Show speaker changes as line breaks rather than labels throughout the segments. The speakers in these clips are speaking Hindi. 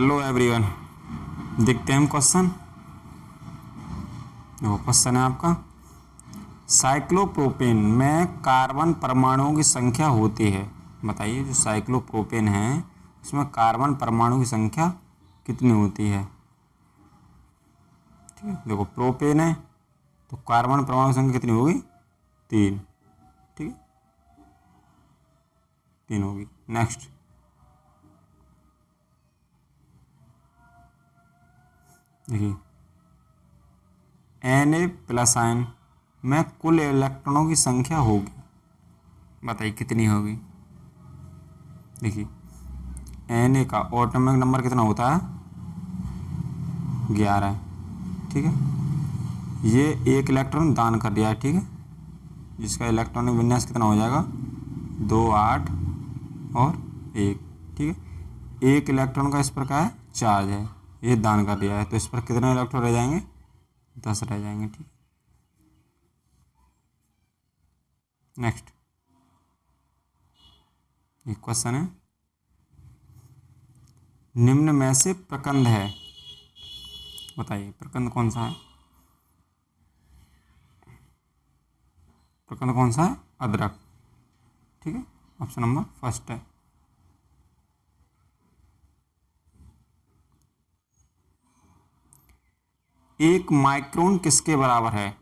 हेलो एवरीवन, देखते हैं हम क्वेश्चन। वो क्वेश्चन है आपका, साइक्लोप्रोपेन में कार्बन परमाणुओं की संख्या होती है। बताइए, जो साइक्लोप्रोपेन है उसमें कार्बन परमाणु की संख्या कितनी होती है। ठीक है, देखो प्रोपेन है तो कार्बन परमाणु की संख्या कितनी होगी, 3। ठीक है, 3 होगी। नेक्स्ट, देखिए Na+ आयन में कुल इलेक्ट्रॉनों की संख्या होगी। बताइए कितनी होगी। देखिए Na का एटॉमिक नंबर कितना होता है, 11। ठीक है, ये एक इलेक्ट्रॉन दान कर दिया है। ठीक है, जिसका इलेक्ट्रॉनिक विन्यास कितना हो जाएगा, 2, 8 और 1। ठीक है, एक इलेक्ट्रॉन का इस पर क्या है, चार्ज है, ये दान कर दिया है, तो इस पर कितने इलेक्ट्रॉन रह जाएंगे, 10 रह जाएंगे। ठीक, नेक्स्ट एक क्वेश्चन है, निम्न में से प्रकंद है। बताइए प्रकंद कौन सा है। प्रकंद कौन सा है, अदरक। ठीक है, ऑप्शन नंबर फर्स्ट है। एक माइक्रोन किसके बराबर है।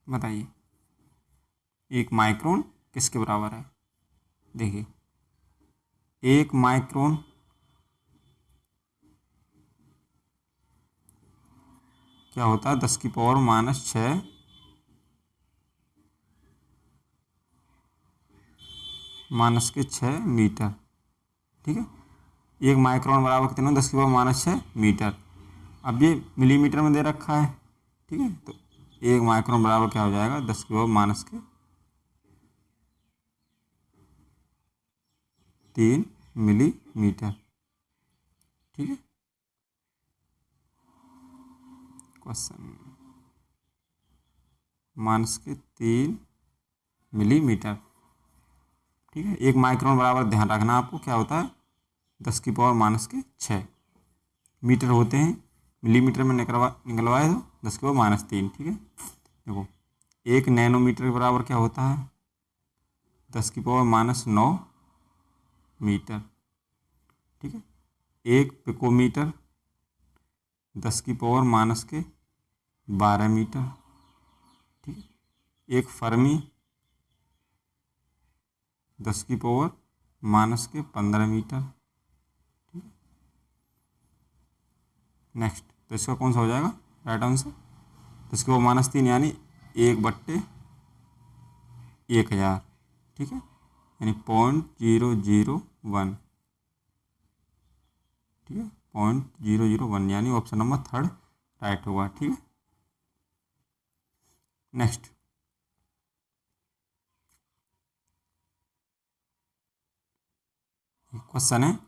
बताइए एक माइक्रोन किसके बराबर है। देखिए एक माइक्रोन क्या होता है, 10⁻⁻⁶ -6 मीटर। ठीक है, एक माइक्रोन बराबर कितना, 10⁻⁻⁶ मीटर। अब ये मिलीमीटर में दे रखा है। ठीक है, तो एक माइक्रोन बराबर क्या हो जाएगा, 10⁻³ मिलीमीटर। ठीक है, क्वेश्चन -3 मिलीमीटर। ठीक है, एक माइक्रोन बराबर ध्यान रखना आपको क्या होता है, 10⁻⁻⁶ मीटर होते हैं, मिलीमीटर में निकलवाए तो 10⁻⁻3। ठीक है, देखो एक नैनोमीटर के बराबर क्या होता है, 10⁻⁹ मीटर। ठीक है, एक पिकोमीटर 10⁻⁻12 मीटर। ठीक है, एक फर्मी 10⁻⁻15 मीटर। ठीक है, नेक्स्ट, तो इसका कौन सा हो जाएगा राइट आंसर, 10⁻³ यानी 1/1000। ठीक है, यानी 0.001। ठीक है, 0.001 यानी ऑप्शन नंबर 3 राइट होगा। ठीक है, नेक्स्ट क्वेश्चन है,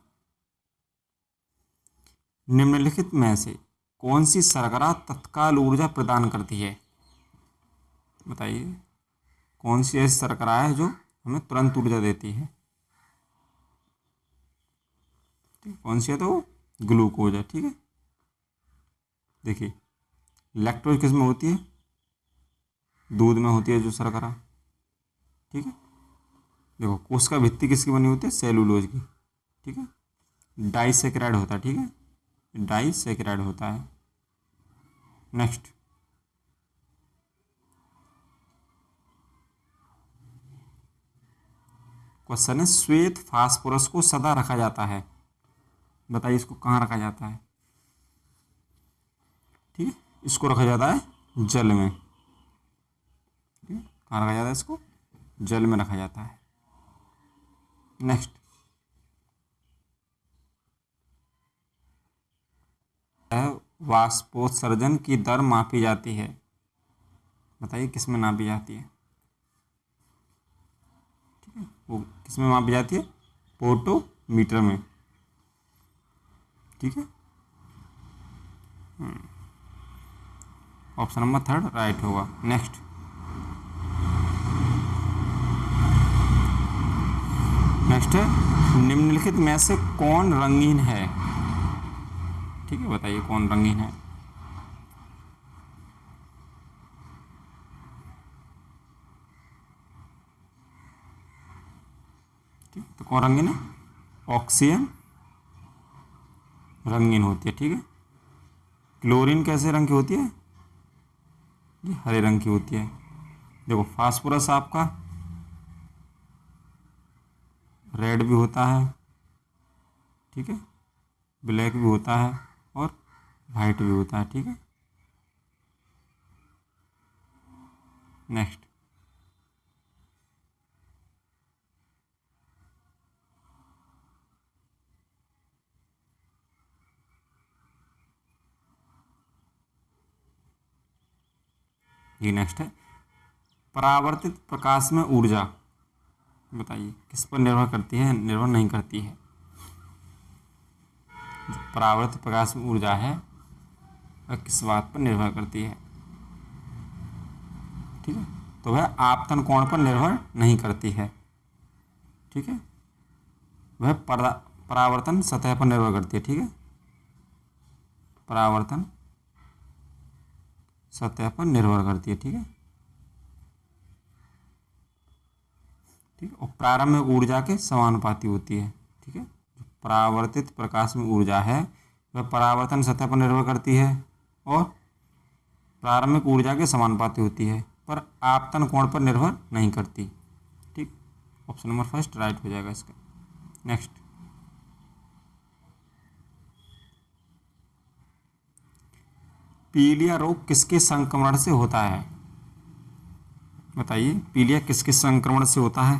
निम्नलिखित में से कौन सी शर्करा तत्काल ऊर्जा प्रदान करती है। बताइए कौन सी ऐसी शर्करा है जो हमें तुरंत ऊर्जा देती है। कौन सी है, तो ग्लूकोज है। ठीक है, देखिए लैक्टोज किस में होती है, दूध में होती है जो शर्करा। ठीक है, देखो कोशिका भित्ति किसकी बनी होती है, सेलुलोज की। ठीक है, डाइसैकेराइड होता है। ठीक है, डाइसैकेराइड होता है। नेक्स्ट, क्वेश्चन है, श्वेत फास्फोरस को सदा रखा जाता है। बताइए इसको कहाँ रखा जाता है। ठीक है, इसको रखा जाता है जल में। ठीक है, कहाँ रखा जाता है, इसको जल में रखा जाता है। नेक्स्ट, वाष्पोत्सर्जन की दर मापी जाती है। बताइए किस में नापी जाती है। ठीक है, वो किस में मापी जाती है, पोटोमीटर में। ठीक है, ऑप्शन नंबर 3 राइट होगा। नेक्स्ट, नेक्स्ट है, निम्नलिखित में से कौन रंगीन है। ठीक है, बताइए कौन रंगीन है। ठीक, तो कौन रंगीन है? ऑक्सीजन रंगीन होती है। ठीक है, क्लोरीन कैसे रंग की होती है? ये हरे रंग की होती है। देखो फास्फोरस आपका रेड भी होता है, ठीक है, ब्लैक भी होता है और वाइट भी होता है। ठीक है, नेक्स्ट। ये नेक्स्ट है, परावर्तित प्रकाश में ऊर्जा, बताइए किस पर निर्भर करती है, निर्भर नहीं करती है? जो परावर्तित प्रकाश में ऊर्जा है वह किस बात पर निर्भर करती है? ठीक है, तो वह आपतन कोण पर निर्भर नहीं करती है। ठीक है, वह परावर्तन सतह पर निर्भर करती है। ठीक है, परावर्तन सतह पर निर्भर करती है। ठीक है, ठीक है, और प्रारंभिक ऊर्जा के समानुपाती होती है। ठीक है, जो परावर्तित प्रकाश में ऊर्जा है वह परावर्तन सतह पर निर्भर करती है और प्रारंभिक ऊर्जा के समानुपाती होती है, पर आपतन कोण पर निर्भर नहीं करती। ठीक, ऑप्शन नंबर फर्स्ट राइट हो जाएगा इसका। नेक्स्ट, पीलिया रोग किसके संक्रमण से होता है? बताइए पीलिया किसके संक्रमण से होता है?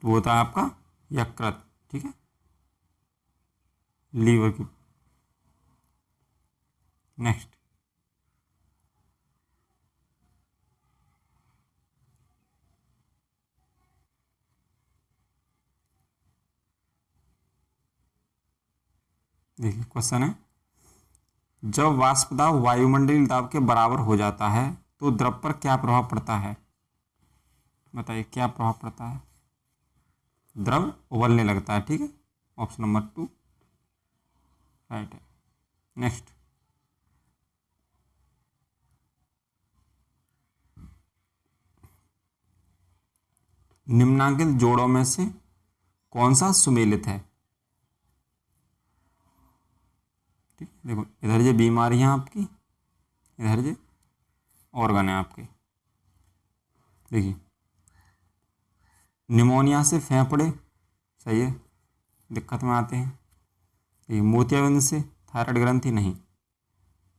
तो वो होता है आपका यकृत। ठीक है, लीवर की। नेक्स्ट, देखिए क्वेश्चन है, जब वाष्प दाब वायुमंडलीय दाब के बराबर हो जाता है तो द्रव पर क्या प्रभाव पड़ता है? बताइए क्या प्रभाव पड़ता है? द्रव उबलने लगता है। ठीक है, ऑप्शन नंबर 2 राइट है। नेक्स्ट, निम्नांकित जोड़ों में से कौन सा सुमेलित है? ठीक, देखो इधर ये बीमारियां आपकी, इधर ये ऑर्गन है आपके। देखिए निमोनिया से फेफड़े, सही है, दिक्कत में आते हैं। ये मोतियाबिंद से थायराइड ग्रंथि नहीं,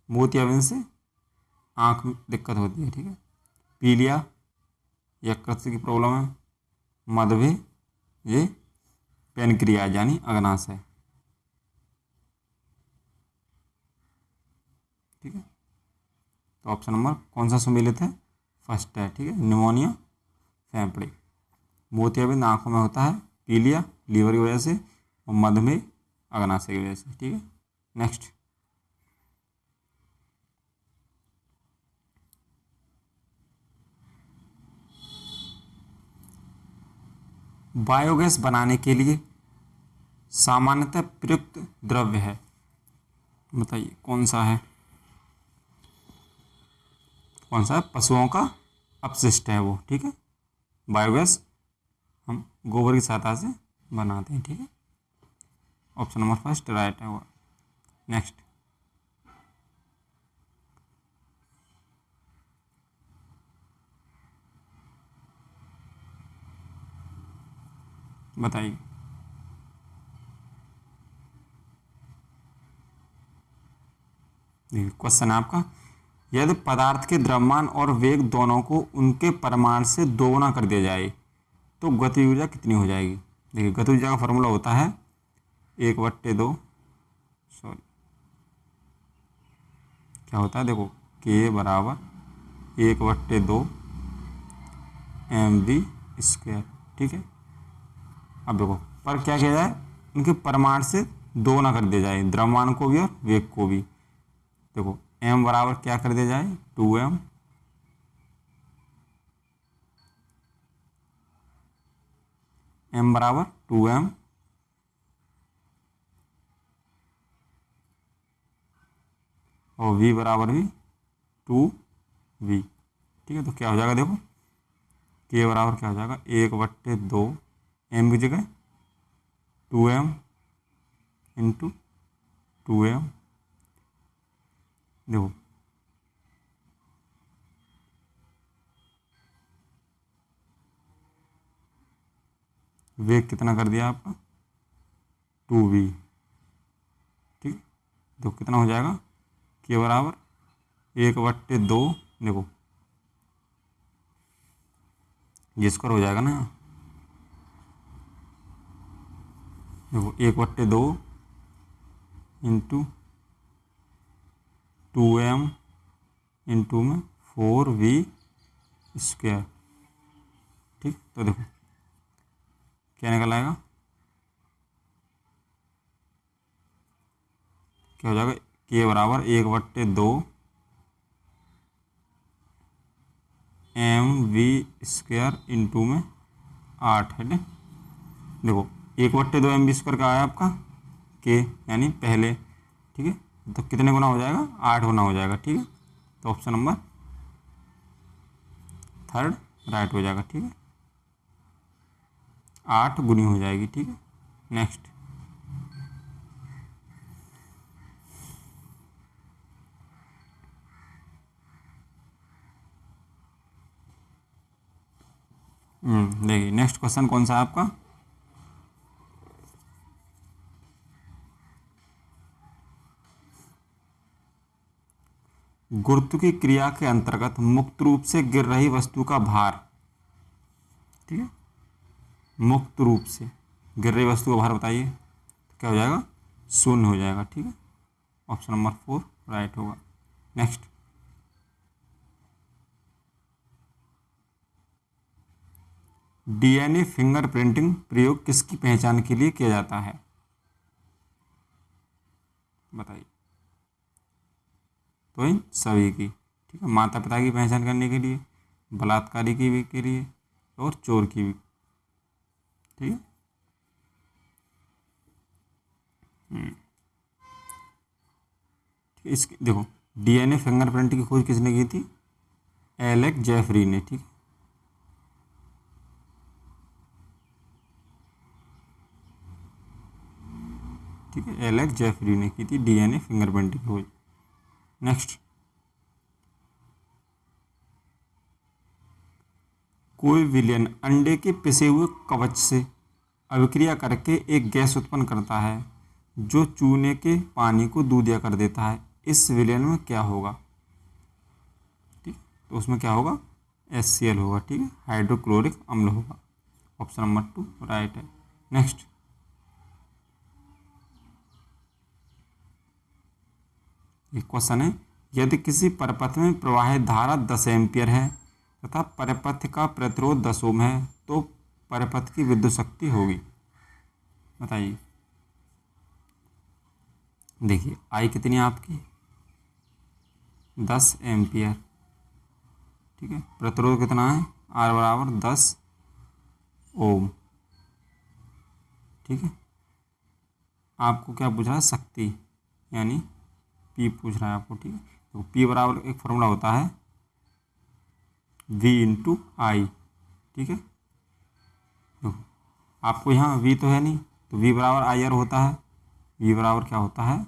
मोतियाबिंद से आँख में दिक्कत होती है। ठीक है, पीलिया यकृत की प्रॉब्लम है, मधुमेह ये पेनक्रियाज यानी अग्नाशय। ठीक है, तो ऑप्शन नंबर कौन सा सम्मिलित है? फर्स्ट है। ठीक है, निमोनिया फेफड़े, मोतियाबिंद आँखों में होता है, पीलिया लीवर की वजह से और मधुमेह अग्नाशय की वजह से। ठीक है, नेक्स्ट, बायोगैस बनाने के लिए सामान्यतः प्रयुक्त द्रव्य है, बताइए कौन सा है? कौन सा है? पशुओं का अपशिष्ट है वो। ठीक है, बायोगैस हम गोबर की सहायता से बनाते हैं। ठीक है, ऑप्शन नंबर फर्स्ट राइट है वो। नेक्स्ट, बताइए क्वेश्चन है आपका, यदि पदार्थ के द्रव्यमान और वेग दोनों को उनके परिमाण से दोगुना कर दिया जाए तो गति ऊर्जा कितनी हो जाएगी? देखिए गति ऊर्जा का फॉर्मूला होता है 1/2, सॉरी क्या होता है, देखो के बराबर 1/2 mv²। ठीक है, अब देखो पर क्या किया जाए, उनके परिमाण से दोगुना कर दिया जाए, द्रव्यमान को भी और वेग को भी। देखो m बराबर क्या कर दिया जाए, 2m, m बराबर 2m और v बराबर भी 2v। ठीक है, तो क्या हो जाएगा देखो, k बराबर क्या हो जाएगा 1/2 m की जगह 2m इंटू 2m। देखो वेग कितना कर दिया आपका 2v। ठीक, तो कितना हो जाएगा के बराबर 1/2। देखो ये स्क्वायर हो जाएगा ना, देखो 1/2 इंटू 2m इंटू में 4v स्क्वायर। ठीक, तो देखो क्या निकल आएगा, क्या हो जाएगा के बराबर 1/2 mv² इंटू में 8 है। देखो 1/2 mv² का आया आपका के, यानी पहले। ठीक है, तो कितने गुना हो जाएगा 8 गुना हो जाएगा। ठीक है, तो ऑप्शन नंबर थर्ड राइट हो जाएगा। ठीक है, 8 गुनी हो जाएगी। ठीक है, नेक्स्ट देखिए नेक्स्ट क्वेश्चन कौन सा है आपका, गुरुत्व की क्रिया के अंतर्गत मुक्त रूप से गिर रही वस्तु का भार। ठीक है, मुक्त रूप से गिर रही वस्तु का भार बताइए, तो क्या हो जाएगा 0 हो जाएगा। ठीक है, ऑप्शन नंबर 4 राइट होगा। नेक्स्ट, डीएनए फिंगरप्रिंटिंग प्रयोग किसकी पहचान के लिए किया जाता है, बताइए। तो इन सभी की। ठीक है, माता पिता की पहचान करने के लिए, बलात्कारी की भी के लिए, और चोर की भी। ठीक है, इसकी देखो डीएनए फिंगरप्रिंट की खोज किसने की थी, एलेक जेफरी ने। ठीक है, ठीक है, एलेक जेफरी ने की थी डीएनए फिंगरप्रिंट की खोज। नेक्स्ट, कोई विलयन अंडे के पिसे हुए कवच से अभिक्रिया करके एक गैस उत्पन्न करता है जो चूने के पानी को दूधिया कर देता है। इस विलयन में क्या होगा, ठीक, तो उसमें क्या होगा HCl होगा। ठीक है, हाइड्रोक्लोरिक अम्ल होगा। ऑप्शन नंबर 2 राइट है। नेक्स्ट, एक क्वेश्चन है, यदि किसी परिपथ में प्रवाहित धारा 10 एम्पियर है तथा परिपथ का प्रतिरोध 10 ओम है तो परिपथ की विद्युत शक्ति होगी, बताइए। देखिए आई कितनी है आपकी 10 एम्पियर। ठीक है, प्रतिरोध कितना है R बराबर 10 ओम। ठीक है, आपको क्या पूछ रहा है शक्ति, यानी P पूछ रहा है आपको। ठीक है, तो P बराबर एक फॉर्मूला होता है V इंटू आई। ठीक है, तो आपको यहाँ V तो है नहीं, तो V बराबर आई आर होता है। V बराबर क्या होता है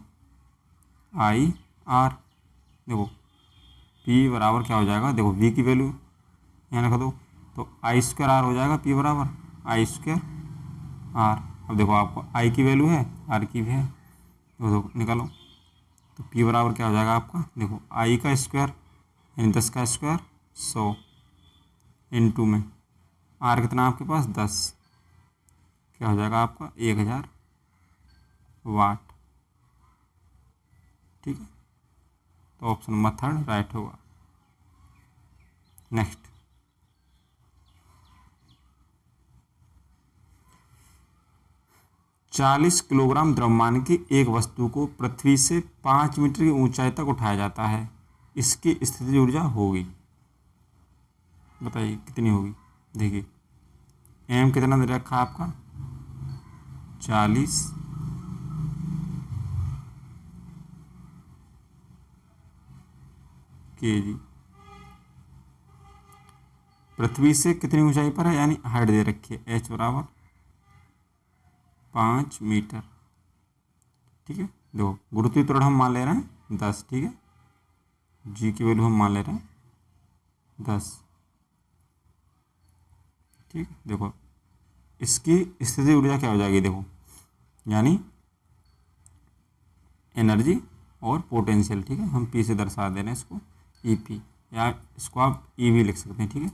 आई आर। देखो P बराबर क्या हो जाएगा, देखो V की वैल्यू यहाँ रख दो, तो I² R हो जाएगा P बराबर I² R। अब देखो आपको I की वैल्यू है, R की भी है, तो देखो निकालो, तो P बराबर क्या हो जाएगा आपका, देखो I का स्क्वायर यानी 10 का स्क्वायर 100 इंटू में R कितना आपके पास 10, क्या हो जाएगा आपका 1000 वाट। ठीक है, तो ऑप्शन नंबर 3 राइट होगा। नेक्स्ट, चालीस किलोग्राम द्रव्यमान की एक वस्तु को पृथ्वी से 5 मीटर की ऊंचाई तक उठाया जाता है, इसकी स्थितिज ऊर्जा होगी, बताइए कितनी होगी। देखिए एम कितना दे रखा आपका 40, केजी। पृथ्वी से कितनी ऊंचाई पर है, यानी हाइट दे रखी है, एच बराबर 5 मीटर। ठीक है, देखो गुरुत्वाकर्षण हम मान ले रहे हैं 10। ठीक है, जी की वैल्यू हम मान ले रहे हैं 10। ठीक है, देखो इसकी स्थिति ऊर्जा क्या हो जाएगी, देखो यानी एनर्जी और पोटेंशियल। ठीक है, हम पी से दर्शा दे रहे हैं इसको, ई पी, या इसको आप ई भी लिख सकते हैं। ठीक है,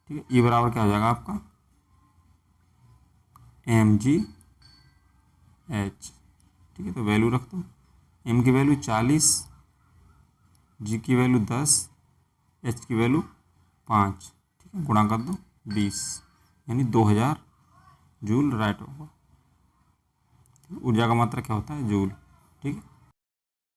ठीक है, ई बराबर क्या हो जाएगा आपका एम जी एच। ठीक है, तो वैल्यू रख दो, एम की वैल्यू 40, जी की वैल्यू 10, एच की वैल्यू 5। ठीक है, गुणा कर दो 20, यानी 2000 जूल राइट होगा। ऊर्जा का मात्रा क्या होता है, जूल। ठीक है।